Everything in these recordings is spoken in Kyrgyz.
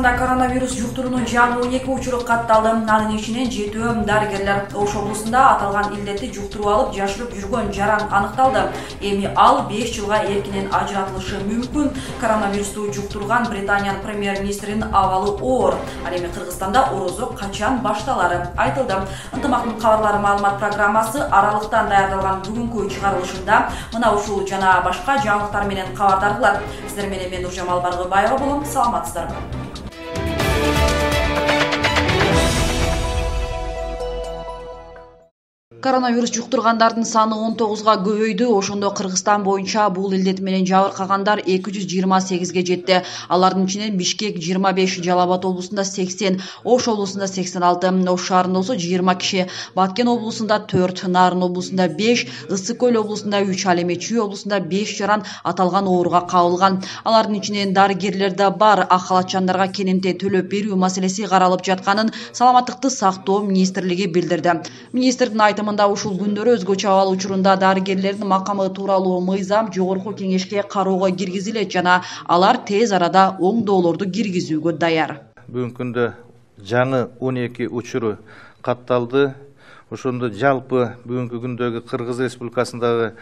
Кыргызстанда коронавирус жұқтырууну жаңы 12 учуру катталды. Анын ичинен 7 дарыгерлер Ош облусунда аталган илдетти жұқтырып алып, жашырып жүргөн жаран аныкталды. Эми ал 5 жылга эркинен ажыратылышы мүмкүн. Коронавирусту жұқтырган Британиянын премьер-министринин абалы оор. Ал эми Кыргызстанда орозо качан башталары айтылды. Ынтымактын кабарлары маалымат программасы аралыктан даярдалган бүгүнкү чыгарылышында мына ушул жана башка жаңылыктар менен кабардар кылат. Сиздер менен мен Нуржамал Баргыбаева болом. Саламатсыздарбы? Коронавирус жұқтырғандардың саны 19-га көбөйдү. Ошондо Кыргызстан боюнча бул илдет менен жабыркагандар 228-ге жетти. Алардын ичинен Бишкек 25, Жалал Абад облусунда 80, Ош облусунда 86, Ош шаарында болсо 20 киши, Баткен облусунда 4, Нарын облусунда 5, Ысык Көл облусунда 3, ал эми Чүй облусунда 5 жаран аталган ооруга кабылган. Алардын ичинен дарыгерлер да бар. Ак халатчандарга кенемте төлөп берүү маселеси каралып жатканын Саламаттыкты сактоо министрлиги билдирди. Министрдин айтымында ушул күндөрү өзгөчө абал учурунда дарыгерлердин макамы тууралуу мыйзам жогорку кеңешке кароого киргизилет жана алар тез арада оңдоолорду киргизүүгө даяр. Бүгүнкү күндө жаңы 12 учуру катталды. Ошондо жалпы бүгүнкү күндөгү Кыргыз Республикасындагы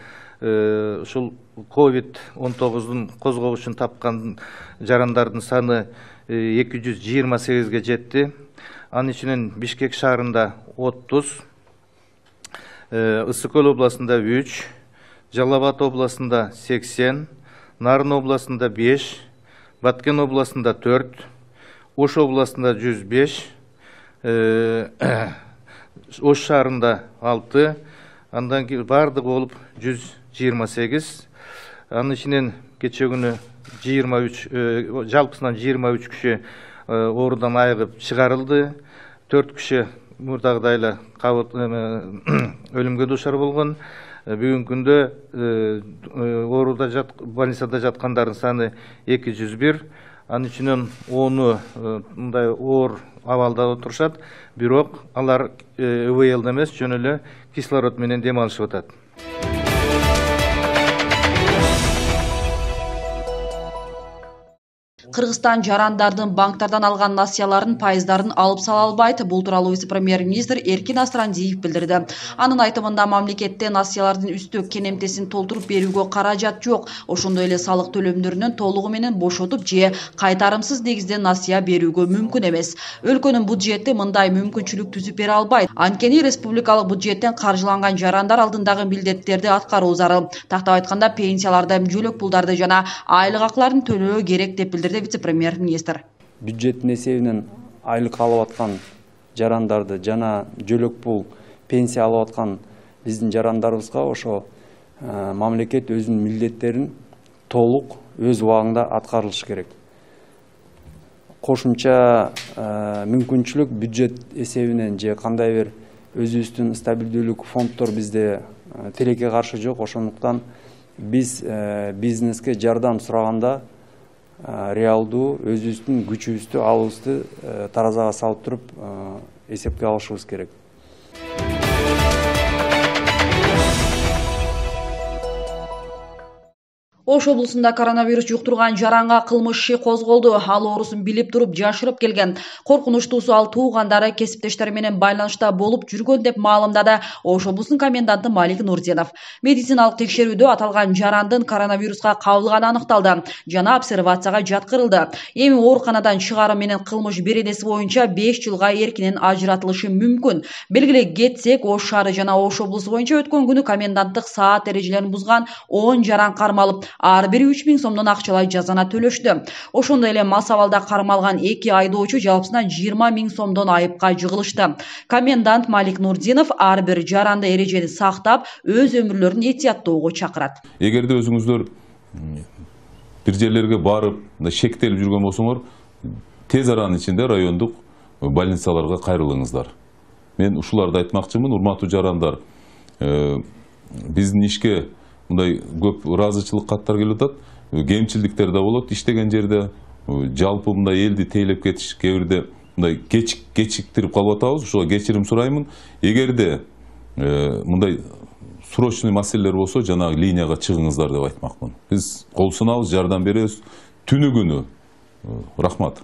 ушул COVID-19 козгогучун тапкан жарандардын саны 228-ге жетти. Анын ичинен Бишкек шаарында 30, Ысык Көл областында 3, Жалал Абад областында 80, Нарын областында 5, Баткен областында 4, Ош областында 105, Ош шаарында 6, андан кийин бардыгы болуп 128. Анын ичинен кече күнү 23, жалпысынан 23 киши оорудан айыгып чыгарылды. 4 киши мурдагыдайла өлүмгө дуушар болгон. Бүгүнкү күндө ооруда больницада жаткандардын саны 201. Анын ичинен 10 мындай оор абалда отурушат, бирок алар ИВЛ эмес, жөн эле кислород менен дем алышып атат. Кыргызстан жарандардын банктардан алган насыяларын пайыздарын алып сала албайт. Бул тууралуу вице-премьер-министр Эркин Астрандиев билдирди. Анын айтымында мамлекетте насыялардын үстөк кенемтесин толтуруп берүүгө каражат жок. Ошондой эле салык төлөмдөрүнөн толугу менен бошотуп же кайтарымсыз негизде насыя берүүгө мүмкүн эмес. Өлкөнүн бюджети мындай мүмкүнчүлүк түзүп бере албайт. Анткени республикалык бюджеттен каржыланган жарандар алдындагы милдеттерди аткаруу зарыл. Тактап айтканда пенсияларды, жөлөк пулдарды жана айлык акыларын төлөө керек деп билдирди вице-премьер-министр. Бюджеттин эсебинен айлык алып аткан жарандарды жана жөлөк пул, пенсия алып аткан биздин жарандарыбызга ошо мамлекет өзүнүн милдеттерин толук өз убагында аткарылышы керек. Кошумча мүмкүнчүлүк бюджет эсебинен же кандай бир өзүбүздүн стабилдүүлүк фонддор бизде тилекке каршы жок. Ошондуктан биз бизнеске жардам сураганда реалдуу өзүбүздүн күчүбүздү, алыбызды таразага салып туруп эсепке алышыбыз керек. Ош облусунда коронавирус жұқтырған жаранга кылмыш иши козголду. Ал оорусун билип туруп жашырып келген. Коркунучтуусу ал туугандары, кесиптештери менен байланышта болуп жүргөн деп маалымдады Ош облусунун коменданты Малик Нурдинов. Медициналык текшерүүдө аталган жарандын коронавируска кабылганы аныкталды жана обсервацияга жаткырылды. Эми ооруканадан чыгаруу менен кылмыш беренеси боюнча 5 жылга эркинен ажыратылышы мүмкүн. Белгилей кетсек, Ош шаары жана Ош облусу боюнча өткөн күнү коменданттык саат эрежелерин бузган 10 жаран кармалып, ар бири 3000 сомдон акчалай жазана төлөштү. Ошондой эле мас абалда кармалган 2 айдоочу жалпысынан 20 000 сомдон айыпка жыгылышты. Комендант Малик Нурдинов ар бир жаранды эрежени сактап, өз өмүрлөрүн этияттоого чакырат. Эгерде өзүңүздөр бир жерлерге барып, шектелип жүргөн болсоңор, тез аранын ичинде райондук больницаларга кайрылыңыздар. Мен ушуларды айтмакчымын, урматтуу жарандар. Биздин ишке мындай көп ыраазычылык каттар келип атат, кемчилдиктер да болот иштеген жерде, жалпы мындай элди тейлеп кетиш, кээ бирде мындай кечиктирип калып атабыз, ошого кечирим сураймын. Эгерде мындай срочный маселелер болсо, жанагы линияга чыгыңыздар деп айтмакмын. Биз кол сунабыз, жардам беребиз түнү күнү. Рахмат.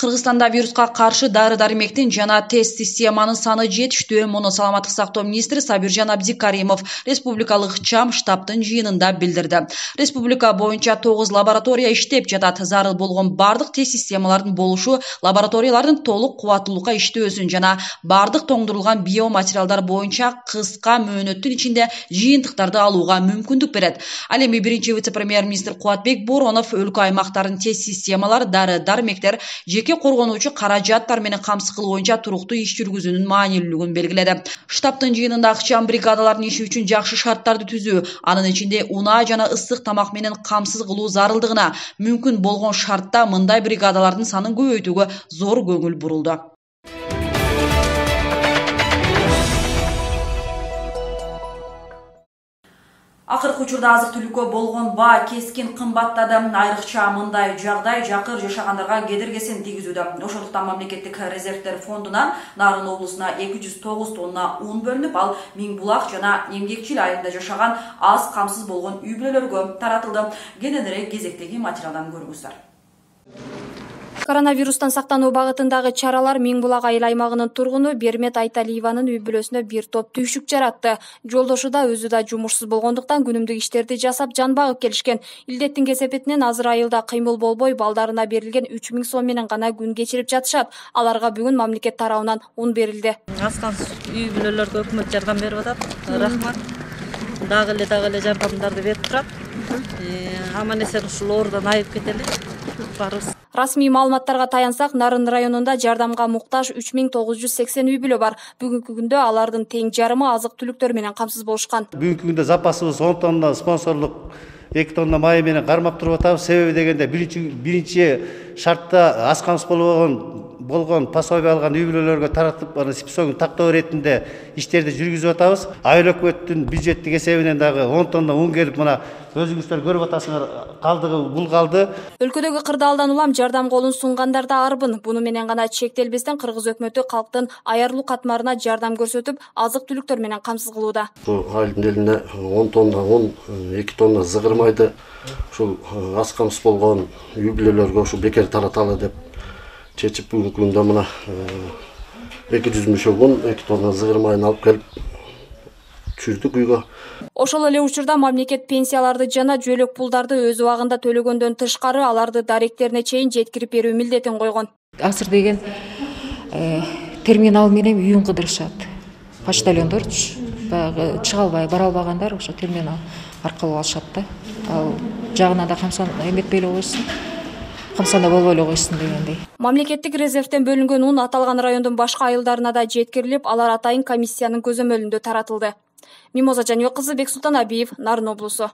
Кыргызстанда вируска каршы дары-дармектин жана тест системанын саны жетиштүү. Муну саламаттык сактоо министри Сабиржан Абдикаримов республикалык ЧАМ штабтын жыйынында билдирди. Республика боюнча 9 лаборатория иштеп жатат. Зарыл болгон бардык тест системалардын болушу лабораториялардын толук кубаттуулукка иштөөсүн жана бардык тоңдурулган биоматериалдар боюнча кыска мөөнөттүн ичинде жыйынтыктарды алууга мүмкүндүк берет. Ал эми биринчи вице-премьер-министр Кубатбек Боронов өлкө аймактарын тест системалар, дары-дармектер, жеке коргонуучу каражаттар менен камсыз кылуу боюнча туруктуу иш жүргүзүүнүн маанилүүлүгүн белгиледи. Штабтын жыйынында ыкчам бригадалардын иши үчүн жакшы шарттарды түзүү, анын ичинде унаа жана ысык тамак менен камсыз кылуу зарылдыгына мүмкүн болгон шартта мындай бригадалардын санын көбөйтүүгө зор көңүл бурулду. Акыркы учурда азык-түлүккө болгон баа кескин кымбаттады. Айрыкча мындай жагдай жакыр жашагандарга кедергисин тийгизүүдө. Ошондуктан мамлекеттик резервдер фондунан Нарын облусуна 209 тонна ун бөлүнүп, ал Миң Булак жана Эмгекчил айылында жашаган аз камсыз болгон үй бүлөлөргө таратылды. Кененирээк кезектеги материалдан көрүңүздөр. Коронавирустан сактануу багытындагы чаралар Миң Булак айыл аймагынын тургуну Бермет Айталиеванын үй бүлөсүнө бир топ түйшүк жаратты. Жолдошу да өзү да жумушсуз болгондуктан күнүмдүк иштерди жасап жан багып келишкен. Илдеттин кесепетинен азыр айылда кыймыл болбой, балдарына берилген 3000 сом менен гана күн кечирип жатышат. Аларга бүгүн мамлекет тарабынан ун берилди. Аз камсыз үй бүлөлөргө өкмөт жардам берип атат. Рахмат. Дагы эле жардамдарды берип турат. Аман эсен ушул оорудан айып кетели. Барыбыз. Расмий маалыматтарга таянсак, Нарын районунда жардамга муктаж 3980 үй бүлө бар. Бүгүнкү күндө алардын тең жарымы азык-түлүктөр менен камсыз болушкан. Бүгүнкү күндө запасыбыз 10 тонна спонсорлук 2 тонна май менен кармап туруп атабыз. Себеби дегенде биринчи шартта аз камсыз болгон пособие алган үй бүлөлөргө таратып, аны списогун тактоо иретинде иштерди жүргүзүп атабыз. Айыл өкмөттүн бюджеттик эсебинен дагы 10 тонна ун келип, мына өзүңүздөр көрүп атасыңар, калдыгы бул калды. Өлкөдөгү кырдаалдан улам жардам колун сунгандар да арбын. Буну менен гана чектелбестен Кыргыз өкмөтү калктын аярлуу катмарына жардам көрсөтүп, азык-түлүктөр менен камсыз кылууда. Айылдын элине 10 тонна ун, 2 тонна зыгыр майды ушул аз камсыз болгон үй бүлөлөргө ушул бекер тараталы деп чечип, бүгүнкү күндө мына 200 мөшөк ун, 2 тонна зыгыр майын алып келип түшүрдүк үйгө. Ошол эле учурда мамлекет пенсияларды жана жөлөк пулдарды өз убагында төлөгөндөн тышкары аларды даректерине чейин жеткирип берүү милдетин койгон. Азыр деген терминал менен үйүн кыдырышат. Почтальондор баягы чыга албай, бара албагандар ошо терминал аркылуу алышат да. Ал жагынан да камсан эметпей эле койсун. Камсанда болбой эле койсун дегендей. Мамлекеттик резервден бөлүнгөн ун аталган райондун башка айылдарына да жеткирилип, алар атайын комиссиянын көзөмөлүндө таратылды. Мимоза Жаныбек кызы, Бексултан Абиев, Нарын облусу.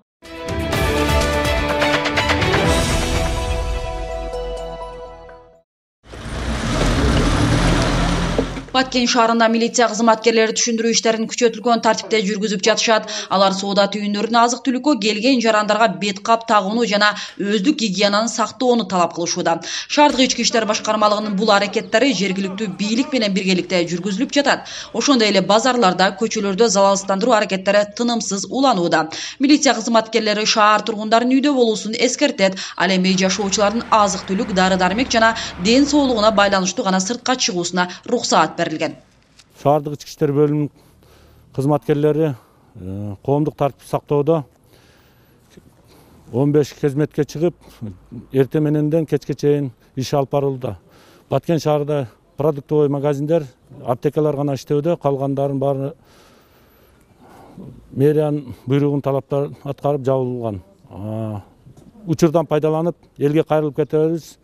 Баткен шаарында милиция кызматкерлери түшүндүрүү иштерин күчөтүлгөн тартипте жүргүзүп жатышат. Алар соода түйүндөрүнө азык-түлүккө келген жарандарга бет кап тагууну жана өздүк гигиенаны сактоону талап кылышууда. Шаардык ички иштер башкармалыгынын бул аракеттери жергиликтүү бийлик менен биргеликте жүргүзүлүп жатат. Ошондой эле базарларда, көчөлөрдө залалсыздандыруу аракеттери тынымсыз уланууда. Милиция кызматкерлери шаар тургундарынын үйдө болуусун эскертет. Ал эми жашоочулардын азык-түлүк, дары-дармек жана ден соолугуна байланыштуу гана сыртка чыгуусуна уруксаат берилген. Шаардык ички иштер бөлүмүнүн кызматкерлери коомдук тартип сактоодо 15 кезметке чыгып, эртең мененден кечке чейин иш алып барылды. Баткен шаарында продуктовый магазиндер, аптекалар гана иштөөдө, калгандарын баары мэриянын буйругун талаптарын аткарып жабылган. Учурдан пайдаланып, элге кайрылып кетебиз.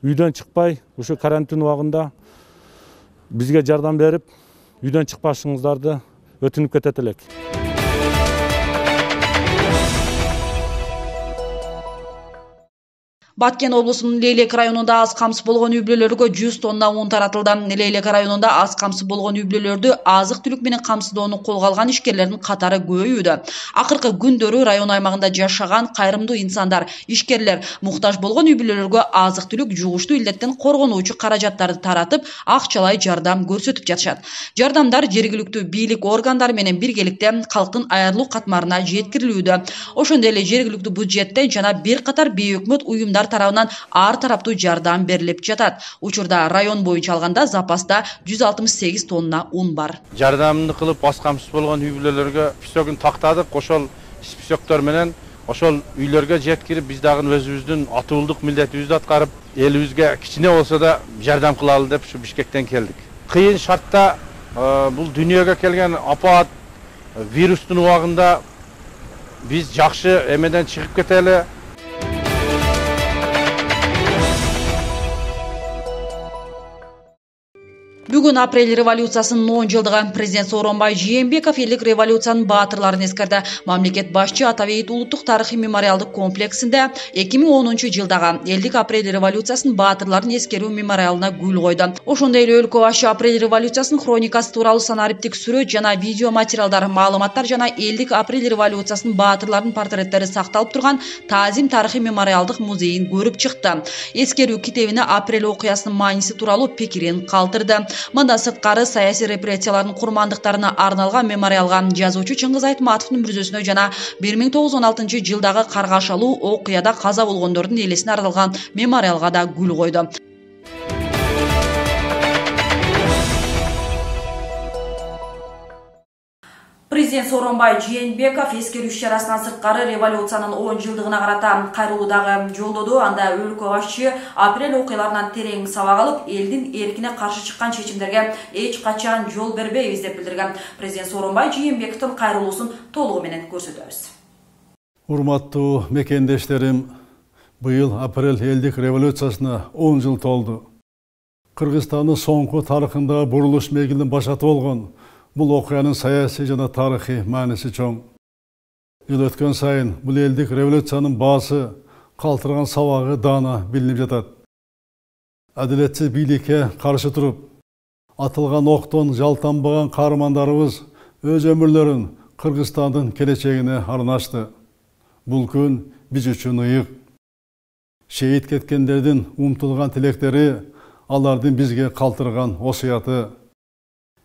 Үйдөн чыкпай, ушу карантин убагында бизге жардам берип, үйдөн чыкпашыңыздарды өтүнүп кетет элек. Баткен облусунун Лейлек районунда аз камсыз болгон үй-бүлөлөргө 100 тонна un таратылды. Лейлек районунда аз камсыз болгон үй-бүлөлөрдү азык-түлүк менен камсыздоону колго алган ишкерлердин катары көбөйүүдө. Акыркы күндөрү район аймагында жашаган кайрымдуу инсандар, ишкерлер муктаж болгон үй-бүлөлөргө азык-түлүк, жугуштуу илдеттен коргонуучу каражаттарды таратып, акчалай жардам көрсөтүп жатышат. Жардамдар жергиликтүү бийлик органдары менен биргеликте калктын аярылуу катмарына жеткирилүүдө. Ошондой эле жергиликтүү бюджеттен жана бир катар бейөкмөт уюмдар тарабынан ар тараптуу жардам берилип жатат. Учурда район боюнча алганда запаста 168 тонна un бар. Жардамды кылып аз камсыз болгон үй-бүлөлөргө списогун тактадык. Ошол списоктор менен ошол үйлөргө жеткирип, биз дагы өзүбүздүн атуулдук милдетибизди аткарып, элибизге кичине болсо да жардам кылалы деп ушу Бишкектен келдик. Кыйын шартта бул дүйнөгө келген апат, вирустун убагында биз жакшы эмеден чыгып кетели. Бүгүн апрель революциясынын 10 жылдыгы. Президент Сооронбай Жээнбеков элдик революциянын баатырларын эскерди. Мамлекет башчы Атабейит улуттук тарыхый мемориалдык комплексинде 2010 жылдагы элдик апрель революциясынын баатырларын эскерүү мемориалына гүл койду. Ошондой эле өлкө башы апрель революциясынын хроникасы тууралуу санариптик сүрөт жана видео материалдар, маалыматтар жана элдик апрель революциясынын баатырларынын портреттери сакталып турган Таазим тарыхый мемориалдык музейин көрүп чыкты. Эскерүү китебине апрель окуясынын мааниси тууралуу пикирин калтырды. Мында сырткары саясий репрессиялардын курмандыктарына арналган мемориалга жазуучу Чыңгыз Айтматовдун мүрзөсүнө жана 1916 жылдагы каргашалуу окуяда каза болгондордун элесине арналган мемориалга да гүл койду. Президент Сооронбай Жээнбеков эскерүү иш-чарасынан сырткары революциянын 10 жылдыгына карата кайрылуу дагы жолдоду. Анда өлкө башчы апрель окуяларынан терең сабак алып, элдин эркине каршы чыккан чечимдерге эч качан жол бербейбиз деп билдирген. Президент Сооронбай Жээнбековдун кайрылуусун толугу менен көрсөтөбүз. Урматтуу мекендештерим, быйыл апрель элдик революциясына 10 жыл толду. Кыргызстандын соңку тарыхындагы бурулуш мезгилинин башаты болгон бул окуянын саясий жана тарыхый мааниси чоң. Жыл өткөн сайын бул элдик революциянын баасы, калтырган сабагы даана билинип жатат. Адилетсиз бийликке каршы туруп, атылган октон жалтанбаган каармандарыбыз өз өмүрлөрүн Кыргызстандын келечегине арнашты. Бул күн биз үчүн ыйык. Шейит кеткендердин умтулган тилектери, алардын бизге калтырган осуяты.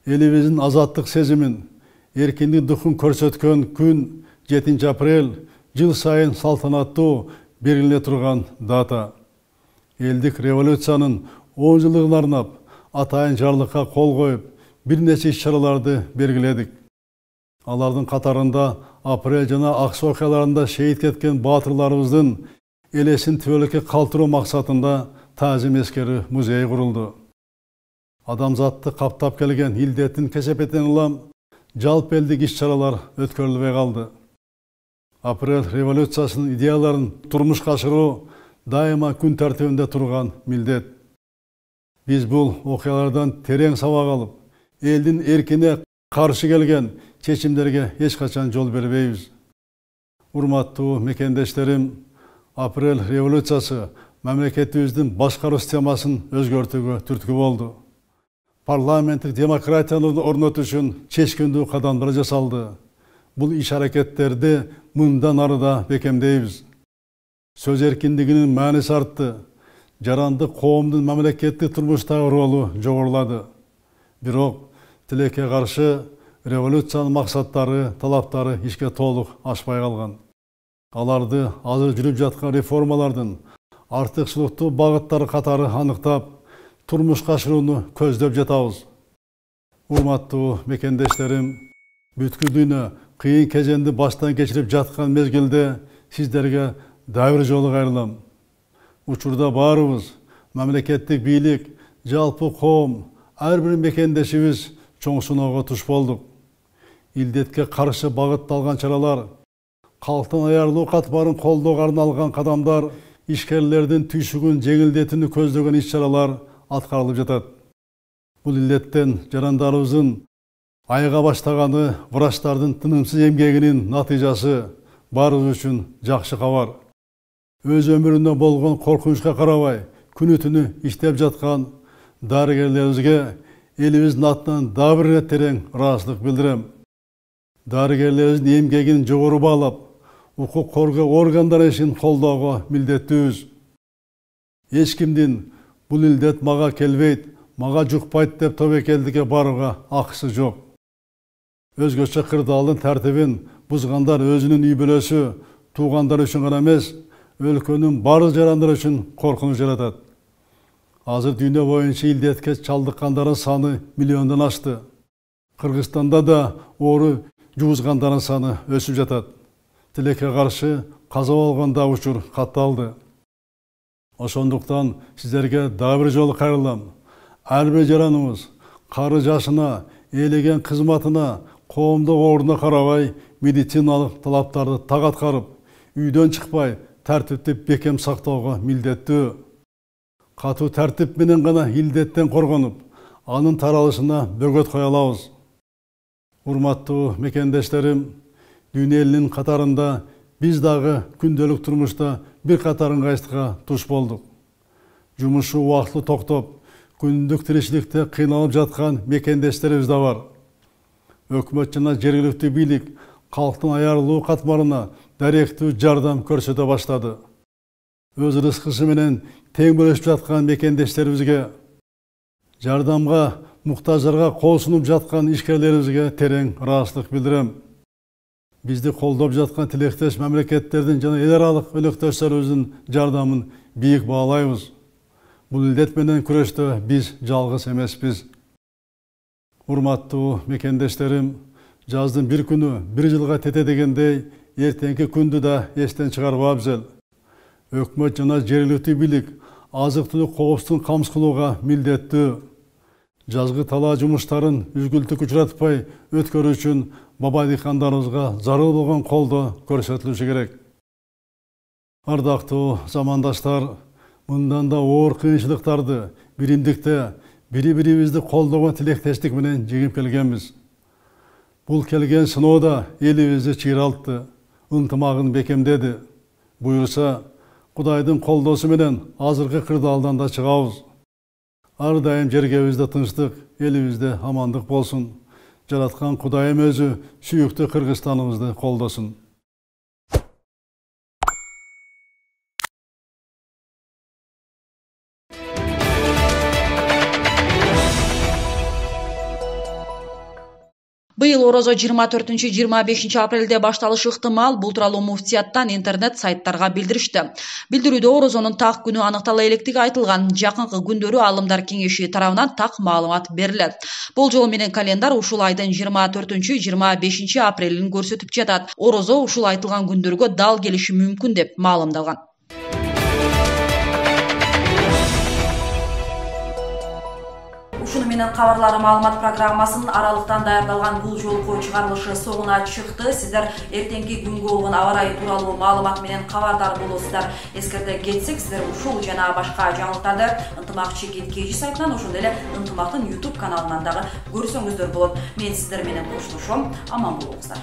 Элибиздин азаттык сезимин, эркиндик духун көрсөткөн күн 7 апрель жыл сайын салтанаттуу белгиле турган дата. Элдик революциянын 10 жылдыгына арнап, атайын жарлыкка кол коюп, бир нече иш-чараларды белгиледик. Алардын катарында апрель жана Аксы окуяларында шейит кеткен баатырларыбыздын элесин түбөлүккө калтыруу максатында Таазим эскерүү музейи курулду. Адамзатты каптап келген илдеттин кесепетинен улам жалпы элдик иш-чаралар өткөрүлбөй калды. Апрель революциясынын идеяларын турмушка ашыруу дайыма күн тартибинде турган милдет. Биз бул окуялардан терең сабак алып, элдин эркине каршы келген чечимдерге эч качан жол бербейбиз. Урматтуу мекендештерим, апрель революциясы мамлекетибиздин башкаруу системасын өзгөртүүгө түрткү болду. Парламенттик демократияны орнотуу үчүн чечкиндүү кадамдар жасалды. Бул иш-аракеттерди мындан ары да бекемдейбиз. Сөз эркиндигинин мааниси артты. Жарандык коомдун мамлекеттик турмуштагы ролу жогорулады. Бирок тилекке каршы революциянын максаттары, талаптары ишке толук ашпай калган. Аларды азыр жүрүп жаткан реформалардын артыкчылыктуу багыттары катары аныктап, турмушка ашырууну көздөп жатабыз. Урматтуу мекендештерим, бүткүл дүйнө кыйын кезеңди баштан кечирип жаткан мезгилде сиздерге дагы бир жолу кайрылам. Учурда баарыбыз, мамлекеттик бийлик, жалпы коом, ар бир мекендешибиз чоң сыноого туш болдук. Илдетке каршы багытталган чаралар, калктын аярылуу катмарын колдоого арналган кадамдар, ишкерлердин түйшүгүн жеңилдетүүнү көздөгөн иш-чаралар аткарылып жатат. Бул илдеттен жарандарыбыздын айыга баштаганы, врачтардын тынымсыз эмгегинин натыйжасы баарыбыз үчүн жакшы кабар. өз өмірінде болған қорқынышқа қарабай күні-түні иштеп жатқан дарыгерлерибизге элибиздин атынан дагы бир ирет терең ыраазычылык билдирем. Дарыгерлерибиздин эмгегин жогору баалап, укук коргоо органдары ишин колдоого милдеттүүбүз. Эч кимдин бул илдет мага келбейт, мага жукпайт деп тобокелдикке барууга акысы жок. Өзгөчө кырдаалдын тартибин бузгандар өзүнүн үй бүлөсү, туугандары үчүн гана эмес, өлкөнүн бардык жарандары үчүн коркунуч жаратат. Азыр дүйнө боюнча илдетке чалдыккандардын саны миллиондон ашты. Кыргызстанда да оору жугузгандардын саны өсүп жатат. Тилекке каршы каза болгон да учур катталды. Ошондуктан сиздерге дагы бир жолу кайрылам. Ар бир жараныбыз кары жашына, элеген кызматына, коомдук ордуна карабай медициналык талаптарды так аткарып, үйдөн чыкпай тартипти бекем сактоого милдеттүү. Катуу тартип менен гана илдеттен коргонуп, анын таралышына бөгөт кое алабыз. Урматтуу мекендештерим, дүйнө элинин катарында биз дагы күндөлүк турмушта бир катар ыңгайсыздыкка туш болдук. Жумушу убактылуу токтоп, күндүк тиричиликте кыйналып жаткан мекендештерибиз да бар. Өкмөт жана жергиликтүү бийлик калктын аярылуу катмарына даректүү жардам көрсөтө баштады. Өз рызкысы менен тең бөлүшүп жаткан мекендештерибизге, жардамга муктаждарга кол сунуп жаткан ишкерлерибизге терең ыраазычылык билдирем. Бизди колдоп жаткан тилектеш мамлекеттердин жана эл аралык өнөктөштөрүбүздүн жардамын бийик баалайбыз. Бул илдет менен күрөштө биз жалгыз эмеспиз. Урматтуу мекендештерим, жаздын бир күнү бир жылга тете дегендей, эртеңки күндү да эстен чыгарып абзел. Өкмөт жана жергиликтүү бийлик азык-түлүк коопсуздугун камсыз кылууга милдеттүү. Жазгы талаа жумуштарын үзгүлтүккө учуратпай өткөрүү үчүн баба дыйкандарыбызга зарыл болгон колдоо көрсөтүлүшү керек. Ардактуу замандаштар, мындан да оор кыйынчылыктарды биримдикте бири-бирибизди колдогон тилектештик менен жеңип келгенбиз. Бул келген сыноода элибизди чыйралтты, ынтымагын бекемдеди. Буюрса, Кудайдын колдоосу менен азыркы кырдаалдан да чыгабыз. Ар дайым жергебизде тынчтык, элибизде амандык болсун. Жараткан Кудайым өзү сүйүктүү Кыргызстаныбызды колдосун. Быйыл орозо 24-25 апрелде башталышы ыктымал. Бул тууралуу муфтияттан интернет сайттарга билдиришти. Билдирүүдө орозонун так күнү аныктала электиги айтылган. Жакынкы күндөрү Аалымдар кеңеши тарабынан так маалымат берилет. Болжол менен календар ушул айдын 24-25 апрелин көрсөтүп жатат. Орозо ушул айтылган күндөргө дал келиши мүмкүн деп маалымдалган. Ушуну менен кабарлары маалымат программасынын аралыктан даярдалган бул жолку чыгарылышы соңуна чыкты. Сиздер эртеңки күнгө болгон аба ырайы тууралуу маалымат менен кабардар болосуздар. Эскерте кетсек, сиздер ушул жана башка жаңылыктарды Ынтымак Чекит KG сайтынан, ошондой эле Ынтымактын YouTube каналынан дагы көрсөңүздөр болот. Мен сиздер менен коштошом. Аман болуңуздар.